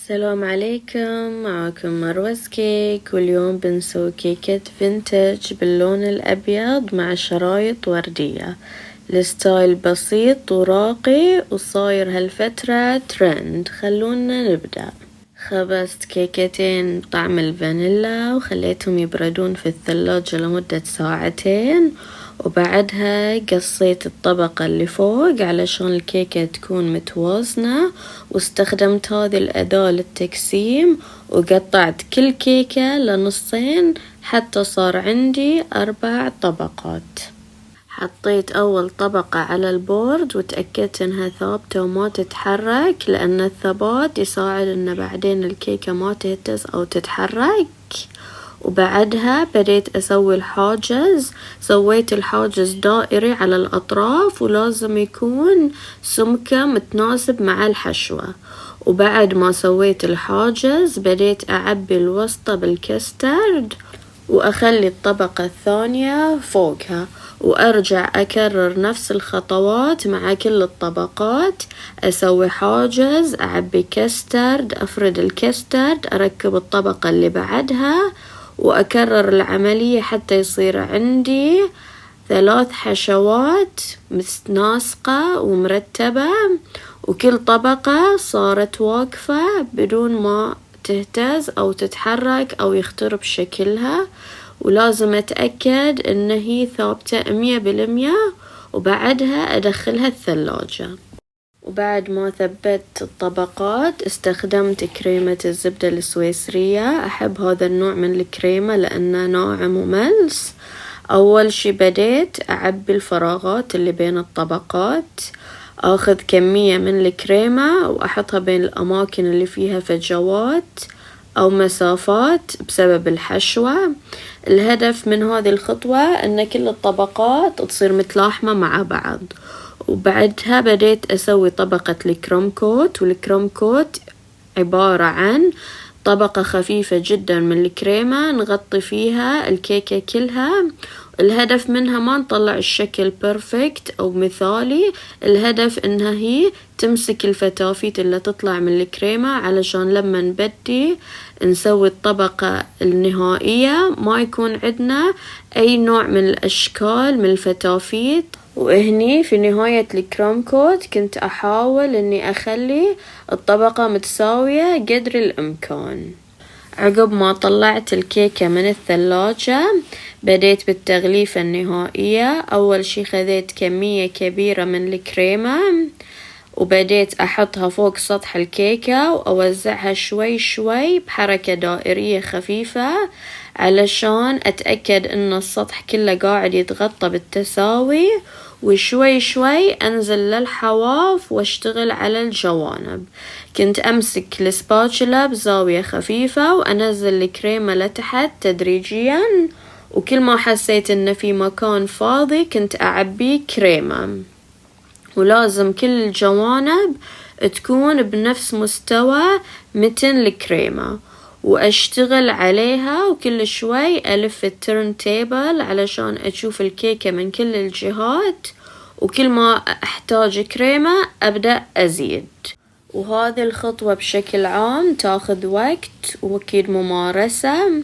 السلام عليكم، معاكم مروز كيك، واليوم بنسوي كيكة فينتج باللون الأبيض مع شرايط وردية. الستايل بسيط وراقي وصاير هالفترة ترند. خلونا نبدأ. خبزت كيكتين طعم الفانيلا وخليتهم يبردون في الثلاجة لمدة ساعتين، وبعدها قصيت الطبقة اللي فوق علشان الكيكة تكون متوازنة، واستخدمت هذه الأداة للتقسيم وقطعت كل كيكة لنصين حتى صار عندي 4 طبقات. حطيت أول طبقة على البورد وتأكدت إنها ثابتة وما تتحرك، لأن الثبات يساعد إن بعدين الكيكة ما تهتز أو تتحرك. وبعدها بديت أسوي الحاجز. سويت الحاجز دائري على الأطراف ولازم يكون سمكه متناسب مع الحشوة. وبعد ما سويت الحاجز بديت أعبي الوسطة بالكسترد وأخلي الطبقة الثانية فوقها، وأرجع أكرر نفس الخطوات مع كل الطبقات. أسوي حاجز، أعبي كسترد، أفرد الكسترد، أركب الطبقة اللي بعدها، وأكرر العملية حتى يصير عندي 3 حشوات متناسقة ومرتبة، وكل طبقة صارت واقفة بدون ما تهتز أو تتحرك أو يخترب شكلها. ولازم أتأكد إن هي ثابتة 100%، وبعدها أدخلها الثلاجة. وبعد ما ثبت الطبقات استخدمت كريمة الزبدة السويسرية. أحب هذا النوع من الكريمة لأنه ناعم وملس. أول شي بديت أعبي الفراغات اللي بين الطبقات، أخذ كمية من الكريمة وأحطها بين الأماكن اللي فيها فجوات أو مسافات بسبب الحشوة. الهدف من هذه الخطوة أن كل الطبقات تصير متلاحمة مع بعض. وبعدها بديت أسوي طبقة الكريم كوت، والكريم كوت عبارة عن طبقة خفيفة جدا من الكريمة نغطي فيها الكيكة كلها. الهدف منها ما نطلع الشكل بيرفكت أو مثالي، الهدف إنها هي تمسك الفتافيت اللي تطلع من الكريمة علشان لما نبدي نسوي الطبقة النهائية ما يكون عندنا أي نوع من الأشكال من الفتافيت. وهني في نهاية الكريم كوت كنت أحاول إني أخلي الطبقة متساوية قدر الإمكان. عقب ما طلعت الكيكة من الثلاجة بديت بالتغليفة النهائية. أول شي خذيت كمية كبيرة من الكريمة وبديت أحطها فوق سطح الكيكة وأوزعها شوي شوي بحركة دائرية خفيفة علشان أتأكد إن السطح كله قاعد يتغطى بالتساوي، وشوي شوي أنزل للحواف واشتغل على الجوانب. كنت أمسك السباتشولا بزاوية خفيفة وأنزل الكريمة لتحت تدريجيا، وكل ما حسيت إن في مكان فاضي كنت أعبيه كريمة. ولازم كل الجوانب تكون بنفس مستوى متن الكريمة، وأشتغل عليها وكل شوي ألف الترن تيبل علشان أشوف الكيكة من كل الجهات، وكل ما أحتاج كريمة أبدأ أزيد. وهذه الخطوة بشكل عام تاخذ وقت وأكيد ممارسة.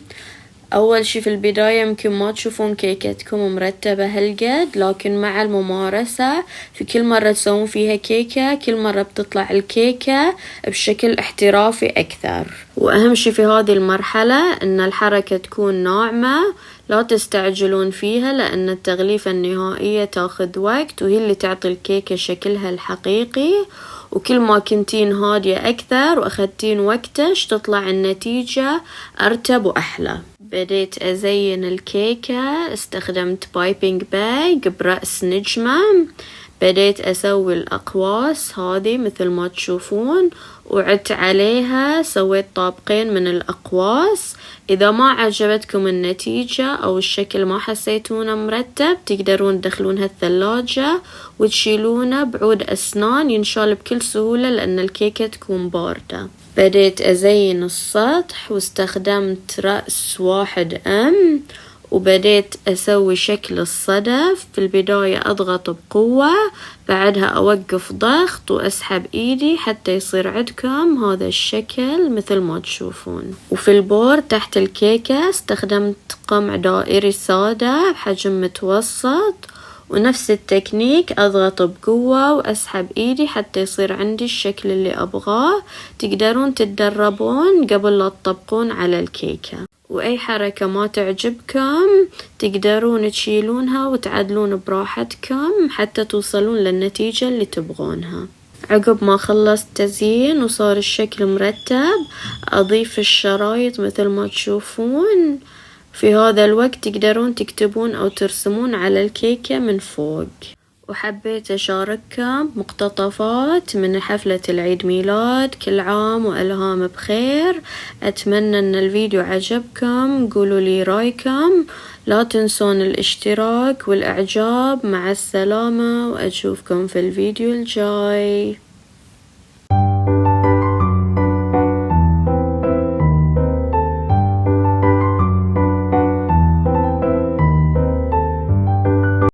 أول شي في البداية يمكن ما تشوفون كيكتكم مرتبة هالقد، لكن مع الممارسة في كل مرة تسوون فيها كيكة كل مرة بتطلع الكيكة بشكل احترافي أكثر. وأهم شي في هذه المرحلة إن الحركة تكون ناعمة، لا تستعجلون فيها لأن التغليفة النهائية تاخذ وقت وهي اللي تعطي الكيكة شكلها الحقيقي. وكل ما كنتين هادية أكثر وأخذتين وقتش تطلع النتيجة أرتب وأحلى. بديت أزين الكيكة، استخدمت بايبنج باج برأس نجمة. بديت أسوي الأقواس هذه مثل ما تشوفون، وعدت عليها سويت طابقين من الأقواس. إذا ما عجبتكم النتيجة أو الشكل ما حسيتونه مرتب تقدرون تدخلونها الثلاجة وتشيلونه بعود أسنان ينشال بكل سهولة لأن الكيكة تكون باردة. بديت أزين السطح واستخدمت رأس 1M وبديت أسوي شكل الصدف. في البداية أضغط بقوة، بعدها أوقف ضغط وأسحب إيدي حتى يصير عندكم هذا الشكل مثل ما تشوفون. وفي البورد تحت الكيكة استخدمت قمع دائري سادة بحجم متوسط، ونفس التكنيك أضغط بقوة وأسحب إيدي حتى يصير عندي الشكل اللي أبغاه. تقدرون تتدربون قبل لا تطبقون على الكيكة، وأي حركة ما تعجبكم تقدرون تشيلونها وتعدلون براحتكم حتى توصلون للنتيجة اللي تبغونها. عقب ما خلصت تزيين وصار الشكل مرتب، أضيف الشرايط مثل ما تشوفون. في هذا الوقت تقدرون تكتبون أو ترسمون على الكيكة من فوق. وحبيت أشارككم مقتطفات من حفلة العيد ميلاد. كل عام وألهام بخير. أتمنى أن الفيديو عجبكم، قولوا لي رأيكم، لا تنسون الاشتراك والإعجاب. مع السلامة، وأشوفكم في الفيديو الجاي.